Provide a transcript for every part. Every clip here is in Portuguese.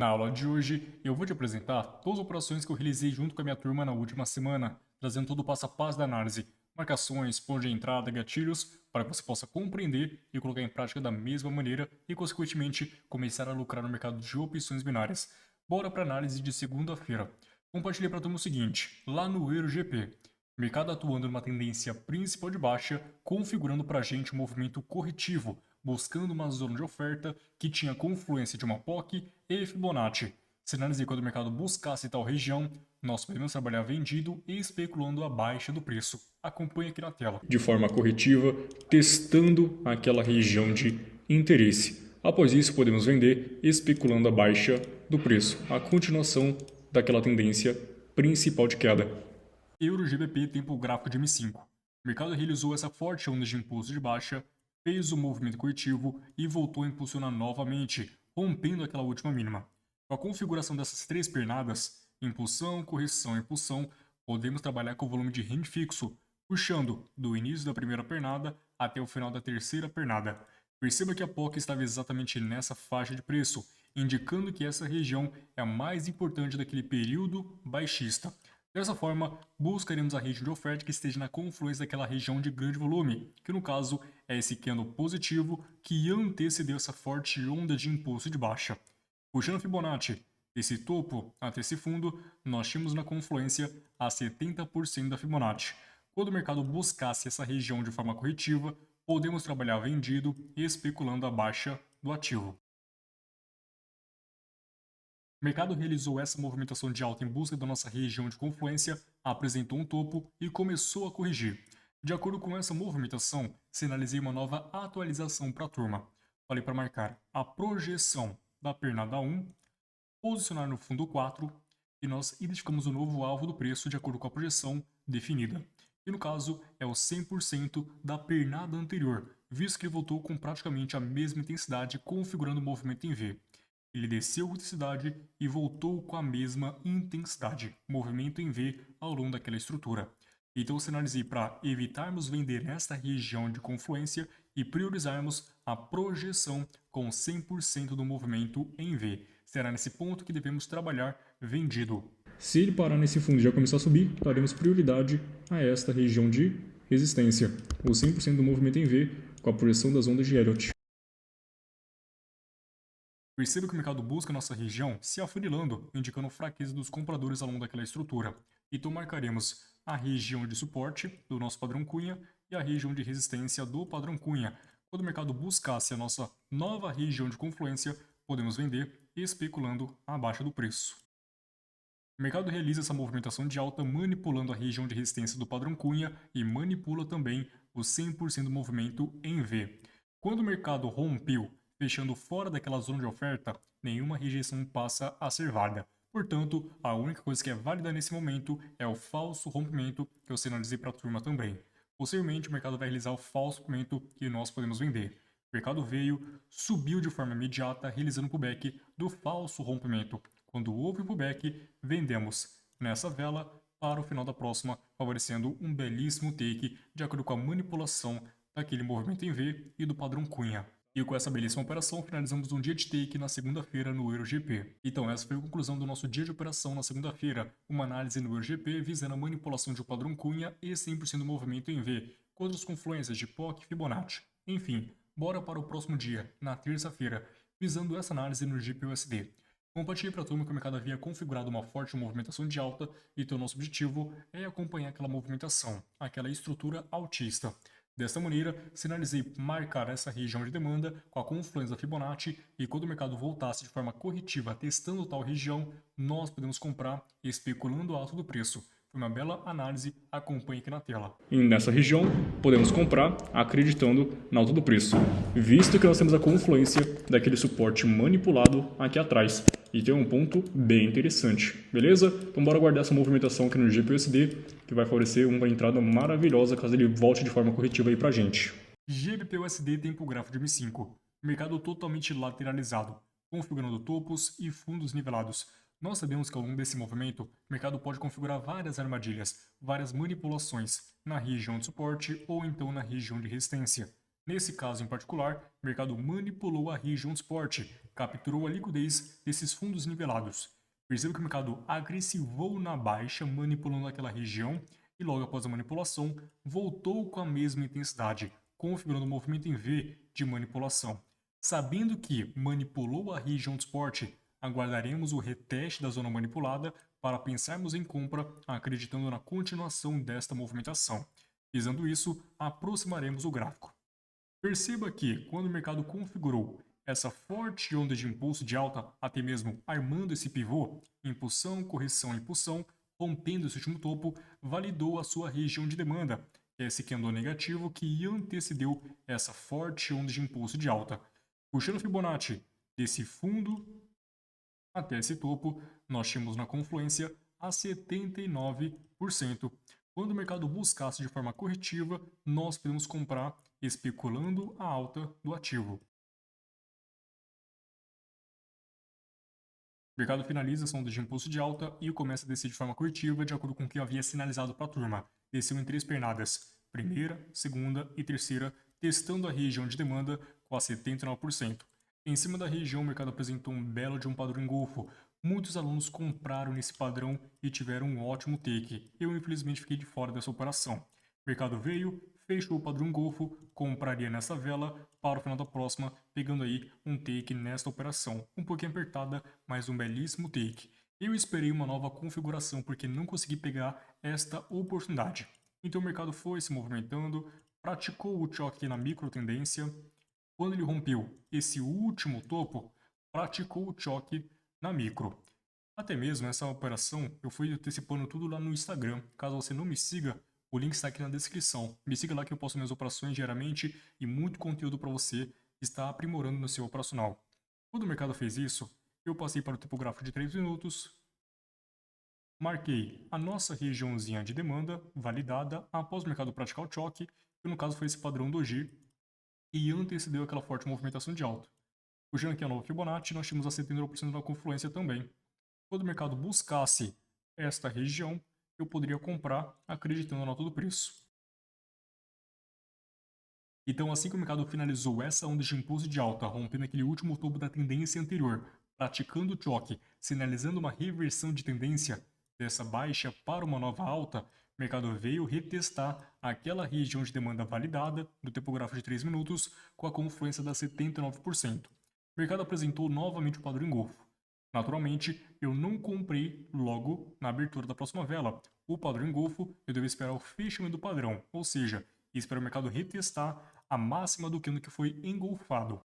Na aula de hoje, eu vou te apresentar todas as operações que eu realizei junto com a minha turma na última semana, trazendo todo o passo a passo da análise, marcações, pontos de entrada, gatilhos, para que você possa compreender e colocar em prática da mesma maneira e, consequentemente, começar a lucrar no mercado de opções binárias. Bora para a análise de segunda-feira. Compartilhei para a turma o seguinte, lá no EuroGP, mercado atuando numa tendência principal de baixa, configurando para a gente um movimento corretivo, buscando uma zona de oferta que tinha confluência de uma POC e Fibonacci. Se analisar quando o mercado buscasse tal região, nós podemos trabalhar vendido e especulando a baixa do preço. Acompanhe aqui na tela. De forma corretiva, testando aquela região de interesse. Após isso, podemos vender especulando a baixa do preço, a continuação daquela tendência principal de queda. Euro-GBP tempo gráfico de M5. O mercado realizou essa forte onda de impulso de baixa, fez o movimento corretivo e voltou a impulsionar novamente, rompendo aquela última mínima. Com a configuração dessas três pernadas, impulsão, correção e impulsão, podemos trabalhar com o volume de rende fixo, puxando do início da primeira pernada até o final da terceira pernada. Perceba que a POC estava exatamente nessa faixa de preço, indicando que essa região é a mais importante daquele período baixista. Dessa forma, buscaremos a região de oferta que esteja na confluência daquela região de grande volume, que no caso é esse candle positivo que antecedeu essa forte onda de impulso de baixa. Puxando Fibonacci, desse topo até esse fundo, nós tínhamos na confluência a 70% da Fibonacci. Quando o mercado buscasse essa região de forma corretiva, podemos trabalhar vendido e especulando a baixa do ativo. O mercado realizou essa movimentação de alta em busca da nossa região de confluência, apresentou um topo e começou a corrigir. De acordo com essa movimentação, sinalizei uma nova atualização para a turma. Falei para marcar a projeção da pernada 1, posicionar no fundo 4 e nós identificamos o novo alvo do preço de acordo com a projeção definida. E no caso é o 100% da pernada anterior, visto que ele voltou com praticamente a mesma intensidade configurando o movimento em V. Ele desceu com intensidade e voltou com a mesma intensidade, movimento em V ao longo daquela estrutura. Então sinalizei para evitarmos vender nesta região de confluência e priorizarmos a projeção com 100% do movimento em V. Será nesse ponto que devemos trabalhar vendido. Se ele parar nesse fundo e já começar a subir, daremos prioridade a esta região de resistência, o 100% do movimento em V com a projeção das ondas de Elliott. Perceba que o mercado busca nossa região se afunilando, indicando fraqueza dos compradores ao longo daquela estrutura. Então marcaremos a região de suporte do nosso padrão Cunha e a região de resistência do padrão Cunha. Quando o mercado buscasse a nossa nova região de confluência, podemos vender especulando a baixa do preço. O mercado realiza essa movimentação de alta manipulando a região de resistência do padrão Cunha e manipula também o 100% do movimento em V. Quando o mercado rompeu, fechando fora daquela zona de oferta, nenhuma rejeição passa a ser válida. Portanto, a única coisa que é válida nesse momento é o falso rompimento que eu sinalizei para a turma também. Posteriormente, o mercado vai realizar o falso rompimento e nós podemos vender. O mercado veio, subiu de forma imediata, realizando o pullback do falso rompimento. Quando houve o pullback, vendemos nessa vela para o final da próxima, favorecendo um belíssimo take de acordo com a manipulação daquele movimento em V e do padrão Cunha. E com essa belíssima operação, finalizamos um dia de take na segunda-feira no EuroGP. Então essa foi a conclusão do nosso dia de operação na segunda-feira, uma análise no EuroGP visando a manipulação de um padrão Cunha e 100% do movimento em V, contra as confluências de POC e Fibonacci. Enfim, bora para o próximo dia, na terça-feira, visando essa análise no GPUSD. Compartilhei para a turma que o mercado havia configurado uma forte movimentação de alta, então nosso objetivo é acompanhar aquela movimentação, aquela estrutura altista. Desta maneira, sinalizei marcar essa região de demanda com a confluência da Fibonacci e quando o mercado voltasse de forma corretiva testando tal região, nós podemos comprar especulando o alto do preço. Foi uma bela análise, acompanhe aqui na tela. E nessa região, podemos comprar acreditando na alta do preço, visto que nós temos a confluência daquele suporte manipulado aqui atrás. E tem um ponto bem interessante, beleza? Então bora guardar essa movimentação aqui no GBPUSD, que vai favorecer uma entrada maravilhosa caso ele volte de forma corretiva aí pra gente. GBPUSD tempo gráfico de M5, mercado totalmente lateralizado, configurando topos e fundos nivelados. Nós sabemos que ao longo desse movimento, o mercado pode configurar várias armadilhas, várias manipulações na região de suporte ou então na região de resistência. Nesse caso em particular, o mercado manipulou a região de suporte, capturou a liquidez desses fundos nivelados. Perceba que o mercado agressivou na baixa, manipulando aquela região, e logo após a manipulação, voltou com a mesma intensidade, configurando o movimento em V de manipulação. Sabendo que manipulou a região de suporte, aguardaremos o reteste da zona manipulada para pensarmos em compra, acreditando na continuação desta movimentação. Visando isso, aproximaremos o gráfico. Perceba que, quando o mercado configurou essa forte onda de impulso de alta, até mesmo armando esse pivô, impulsão, correção, impulsão, rompendo esse último topo, validou a sua região de demanda, esse candle negativo que antecedeu essa forte onda de impulso de alta. Puxando o Fibonacci desse fundo até esse topo, nós tínhamos na confluência a 79%. Quando o mercado buscasse de forma corretiva, nós podemos comprar especulando a alta do ativo. O mercado finaliza essa onda de impulso de alta e começa a descer de forma corretiva, de acordo com o que eu havia sinalizado para a turma. Desceu em 3 pernadas, primeira, segunda e terceira, testando a região de demanda com a 79%. Em cima da região, o mercado apresentou um belo de um padrão engolfo. Muitos alunos compraram nesse padrão e tiveram um ótimo take. Eu, infelizmente, fiquei de fora dessa operação. O mercado veio, fechou o padrão engolfo, compraria nessa vela para o final da próxima, pegando aí um take nesta operação. Um pouquinho apertada, mas um belíssimo take. Eu esperei uma nova configuração porque não consegui pegar esta oportunidade. Então o mercado foi se movimentando, praticou o choque na micro tendência. Quando ele rompeu esse último topo, praticou o choque na micro. Até mesmo essa operação eu fui antecipando tudo lá no Instagram. Caso você não me siga, o link está aqui na descrição. Me siga lá que eu posto minhas operações diariamente e muito conteúdo para você estar aprimorando no seu operacional. Quando o mercado fez isso, eu passei para o tempo gráfico de 3 minutos, marquei a nossa regiãozinha de demanda validada após o mercado praticar o choque, que no caso foi esse padrão doji, e antecedeu aquela forte movimentação de alta. Puxando aqui a nova Fibonacci, nós tínhamos a 79% da confluência também. Quando o mercado buscasse esta região, eu poderia comprar acreditando na nota do preço. Então, assim que o mercado finalizou essa onda de impulso de alta, rompendo aquele último topo da tendência anterior, praticando o choque, sinalizando uma reversão de tendência dessa baixa para uma nova alta, o mercado veio retestar aquela região de demanda validada do tempo gráfico de 3 minutos com a confluência da 79%. O mercado apresentou novamente o padrão engolfo. Naturalmente, eu não comprei logo na abertura da próxima vela. O padrão engolfo, eu devo esperar o fechamento do padrão, ou seja, esperar o mercado retestar a máxima do candle que foi engolfado.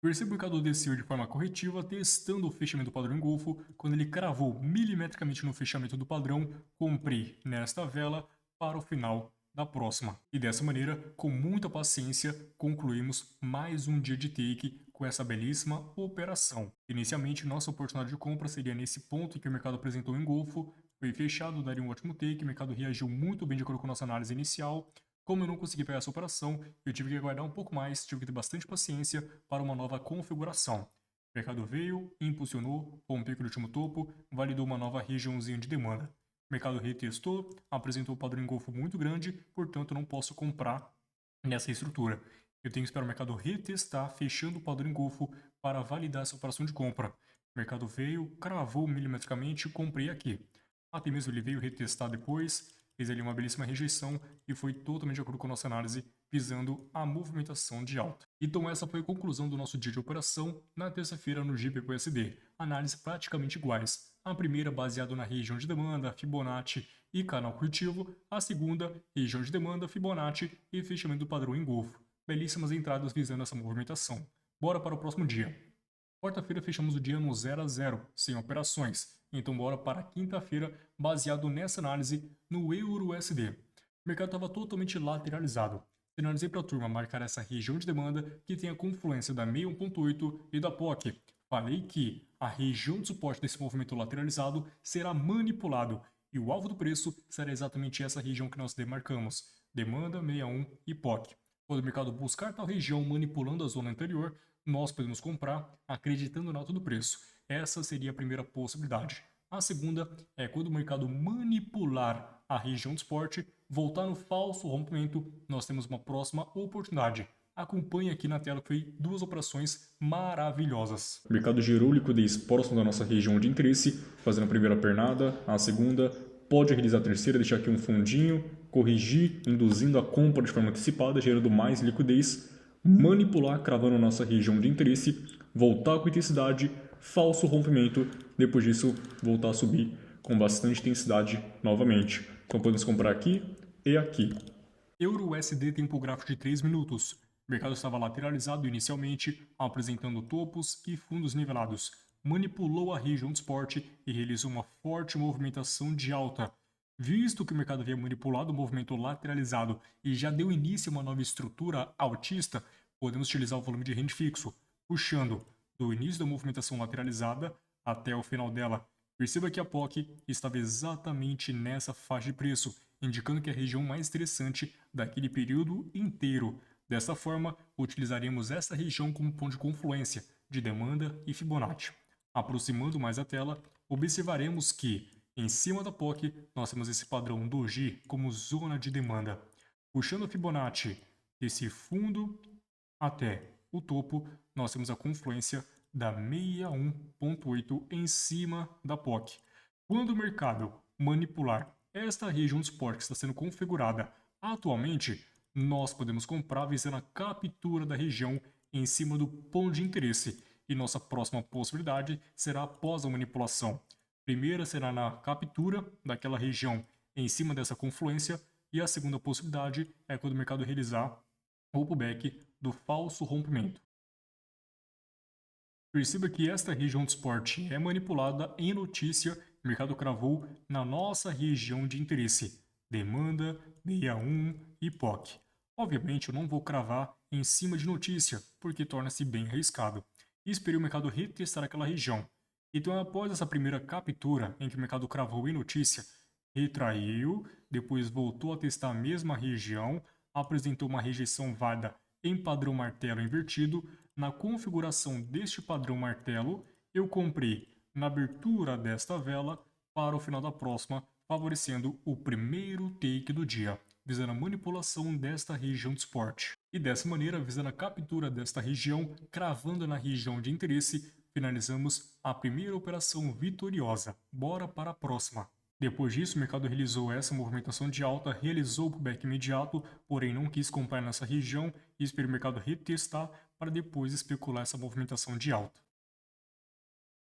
Perceba que o mercado desceu de forma corretiva, testando o fechamento do padrão engolfo. Quando ele cravou milimetricamente no fechamento do padrão, comprei nesta vela para o final da próxima. E dessa maneira, com muita paciência, concluímos mais um dia de take com essa belíssima operação. Inicialmente, nossa oportunidade de compra seria nesse ponto em que o mercado apresentou um engolfo, foi fechado, daria um ótimo take, o mercado reagiu muito bem de acordo com a nossa análise inicial. Como eu não consegui pegar essa operação, eu tive que aguardar um pouco mais, tive que ter bastante paciência para uma nova configuração. O mercado veio, impulsionou, rompeu o último topo, validou uma nova regiãozinha de demanda. O mercado retestou, apresentou um padrão engolfo muito grande, portanto não posso comprar nessa estrutura. Eu tenho que esperar o mercado retestar, fechando o padrão engolfo para validar essa operação de compra. O mercado veio, cravou milimetricamente e comprei aqui. Até mesmo ele veio retestar depois, fez ali uma belíssima rejeição e foi totalmente de acordo com a nossa análise, visando a movimentação de alta. Então essa foi a conclusão do nosso dia de operação na terça-feira no GBP/USD. Análises praticamente iguais. A primeira baseada na região de demanda, Fibonacci e canal corretivo. A segunda, região de demanda, Fibonacci e fechamento do padrão engolfo. Belíssimas entradas visando essa movimentação. Bora para o próximo dia. Quarta-feira fechamos o dia no 0 a 0, sem operações. Então bora para quinta-feira, baseado nessa análise no Euro-USD. O mercado estava totalmente lateralizado. Sinalizei para a turma marcar essa região de demanda que tem a confluência da 61.8 e da POC. Falei que a região de suporte desse movimento lateralizado será manipulado e o alvo do preço será exatamente essa região que nós demarcamos, demanda 61 e POC. Quando o mercado buscar tal região manipulando a zona anterior, nós podemos comprar acreditando na alta do preço. Essa seria a primeira possibilidade. A segunda é quando o mercado manipular a região de suporte, voltar no falso rompimento, nós temos uma próxima oportunidade. Acompanhe aqui na tela que foi duas operações maravilhosas. O mercado gerou liquidez próximo da nossa região de interesse, fazendo a primeira pernada, a segunda, pode realizar a terceira, deixar aqui um fundinho, corrigir, induzindo a compra de forma antecipada, gerando mais liquidez, manipular, cravando a nossa região de interesse, voltar com intensidade, falso rompimento, depois disso voltar a subir com bastante intensidade novamente. Então podemos comprar aqui e aqui. Euro-USD tempo gráfico de 3 minutos. O mercado estava lateralizado inicialmente, apresentando topos e fundos nivelados. Manipulou a região de suporte e realizou uma forte movimentação de alta. Visto que o mercado havia manipulado o movimento lateralizado e já deu início a uma nova estrutura altista, podemos utilizar o volume de rende fixo, puxando do início da movimentação lateralizada até o final dela. Perceba que a POC estava exatamente nessa faixa de preço, indicando que é a região mais interessante daquele período inteiro. Dessa forma, utilizaremos essa região como ponto de confluência de demanda e Fibonacci. Aproximando mais a tela, observaremos que, em cima da POC, nós temos esse padrão Doji como zona de demanda. Puxando a Fibonacci desse fundo até o topo, nós temos a confluência da 61.8 em cima da POC. Quando o mercado manipular esta região de suporte que está sendo configurada atualmente, nós podemos comprar visando a captura da região em cima do ponto de interesse. E nossa próxima possibilidade será após a manipulação. Primeira será na captura daquela região em cima dessa confluência, e a segunda possibilidade é quando o mercado realizar o pullback do falso rompimento. Perceba que esta região de suporte é manipulada em notícia, o mercado cravou na nossa região de interesse, demanda, 61 e POC. Obviamente eu não vou cravar em cima de notícia, porque torna-se bem arriscado. E esperei o mercado retestar aquela região. Então após essa primeira captura, em que o mercado cravou em notícia, retraiu, depois voltou a testar a mesma região, apresentou uma rejeição válida em padrão martelo invertido. Na configuração deste padrão martelo, eu comprei na abertura desta vela para o final da próxima, favorecendo o primeiro take do dia, visando a manipulação desta região de suporte. E dessa maneira, visando a captura desta região, cravando na região de interesse, finalizamos a primeira operação vitoriosa. Bora para a próxima. Depois disso, o mercado realizou essa movimentação de alta, realizou o pullback imediato, porém não quis comprar nessa região e esperou o mercado retestar para depois especular essa movimentação de alta.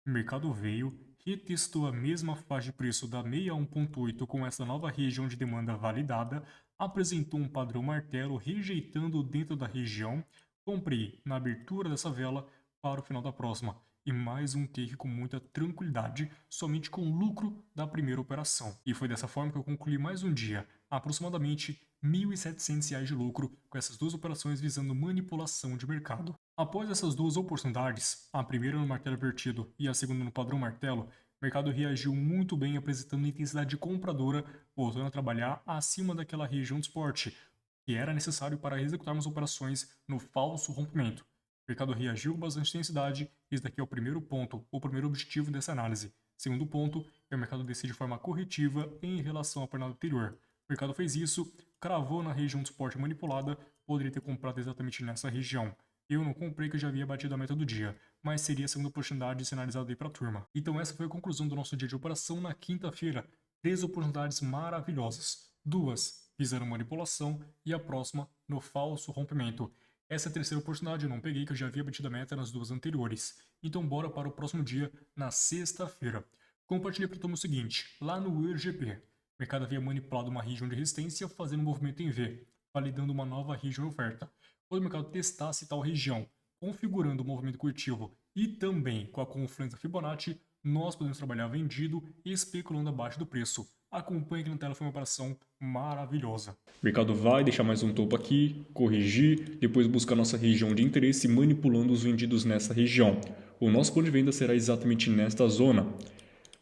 O mercado veio, retestou a mesma faixa de preço da 61.8 com essa nova região de demanda validada, apresentou um padrão martelo rejeitando dentro da região, comprei na abertura dessa vela para o final da próxima. E mais um take com muita tranquilidade, somente com o lucro da primeira operação. E foi dessa forma que eu concluí mais um dia, aproximadamente R$ 1.700 de lucro com essas duas operações visando manipulação de mercado. Após essas duas oportunidades, a primeira no martelo invertido e a segunda no padrão martelo, o mercado reagiu muito bem apresentando intensidade compradora, voltando a trabalhar acima daquela região de suporte, que era necessário para executarmos operações no falso rompimento. O mercado reagiu com bastante intensidade, esse daqui é o primeiro ponto, o primeiro objetivo dessa análise. Segundo ponto, é o mercado descer de forma corretiva em relação à pernada anterior. O mercado fez isso, cravou na região de suporte manipulada, poderia ter comprado exatamente nessa região. Eu não comprei que eu já havia batido a meta do dia, mas seria a segunda oportunidade de ser analisada aí para a turma. Então essa foi a conclusão do nosso dia de operação na quinta-feira. 3 oportunidades maravilhosas. 2 fizeram manipulação e a próxima no falso rompimento. Essa terceira oportunidade eu não peguei, que eu já havia batido a meta nas duas anteriores. Então bora para o próximo dia, na sexta-feira. Compartilhei para todo mundo o seguinte, lá no EuroGP, o mercado havia manipulado uma região de resistência fazendo um movimento em V, validando uma nova região de oferta. Quando o mercado testasse tal região, configurando o movimento curtivo e também com a confluência Fibonacci, nós podemos trabalhar vendido e especulando abaixo do preço. Acompanhe aqui na tela, foi uma operação maravilhosa. O mercado vai deixar mais um topo aqui, corrigir, depois buscar nossa região de interesse manipulando os vendidos nessa região. O nosso ponto de venda será exatamente nesta zona,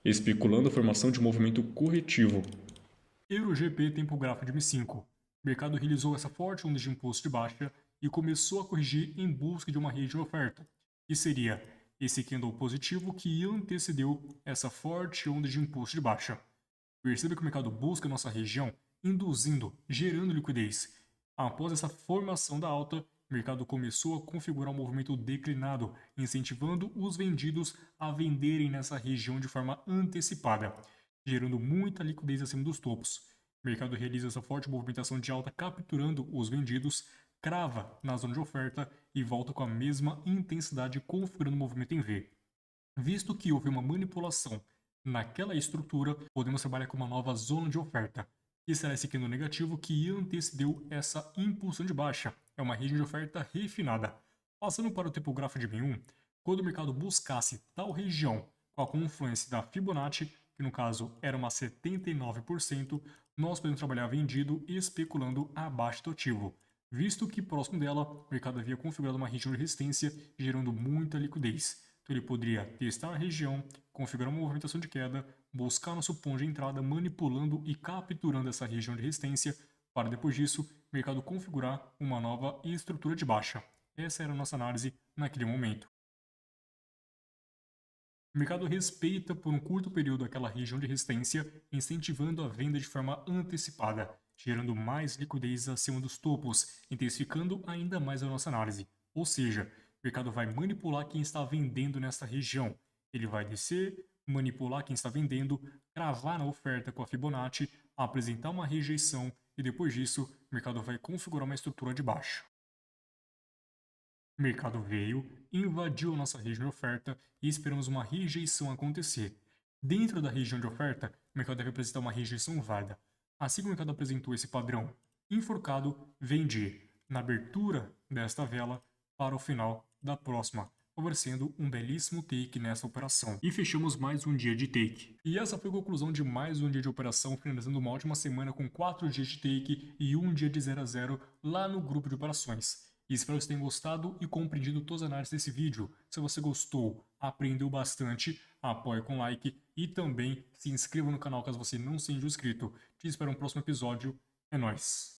especulando a formação de movimento corretivo. EuroGP tempo gráfico de M5. O mercado realizou essa forte onda de impulso de baixa e começou a corrigir em busca de uma região de oferta, que seria esse candle positivo que antecedeu essa forte onda de impulso de baixa. Perceba que o mercado busca nossa região, induzindo, gerando liquidez. Após essa formação da alta, o mercado começou a configurar um movimento declinado, incentivando os vendidos a venderem nessa região de forma antecipada, gerando muita liquidez acima dos topos. O mercado realiza essa forte movimentação de alta, capturando os vendidos, crava na zona de oferta e volta com a mesma intensidade, configurando o movimento em V. Visto que houve uma manipulação naquela estrutura, podemos trabalhar com uma nova zona de oferta, que será esse candle negativo que antecedeu essa impulsão de baixa. É uma região de oferta refinada. Passando para o tempo gráfico de M1, quando o mercado buscasse tal região com a confluência da Fibonacci, que no caso era uma 79%, nós podemos trabalhar vendido e especulando abaixo do ativo, visto que próximo dela o mercado havia configurado uma região de resistência, gerando muita liquidez. Então ele poderia testar a região, configurar uma movimentação de queda, buscar nosso ponto de entrada, manipulando e capturando essa região de resistência, para depois disso o mercado configurar uma nova estrutura de baixa. Essa era a nossa análise naquele momento. O mercado respeita por um curto período aquela região de resistência, incentivando a venda de forma antecipada, gerando mais liquidez acima dos topos, intensificando ainda mais a nossa análise. Ou seja, o mercado vai manipular quem está vendendo nessa região. Ele vai descer, manipular quem está vendendo, cravar na oferta com a Fibonacci, apresentar uma rejeição e depois disso o mercado vai configurar uma estrutura de baixa. O mercado veio, invadiu a nossa região de oferta e esperamos uma rejeição acontecer. Dentro da região de oferta, o mercado deve apresentar uma rejeição válida. Assim que o mercado apresentou esse padrão enforcado, vendi na abertura desta vela para o final da próxima, favorecendo um belíssimo take nessa operação. E fechamos mais um dia de take. E essa foi a conclusão de mais um dia de operação, finalizando uma ótima semana com 4 dias de take e um dia de 0 a 0 lá no grupo de operações. E espero que vocês tenham gostado e compreendido todas as análises desse vídeo. Se você gostou, aprendeu bastante, apoie com like e também se inscreva no canal caso você não seja inscrito. Te espero no próximo episódio. É nóis!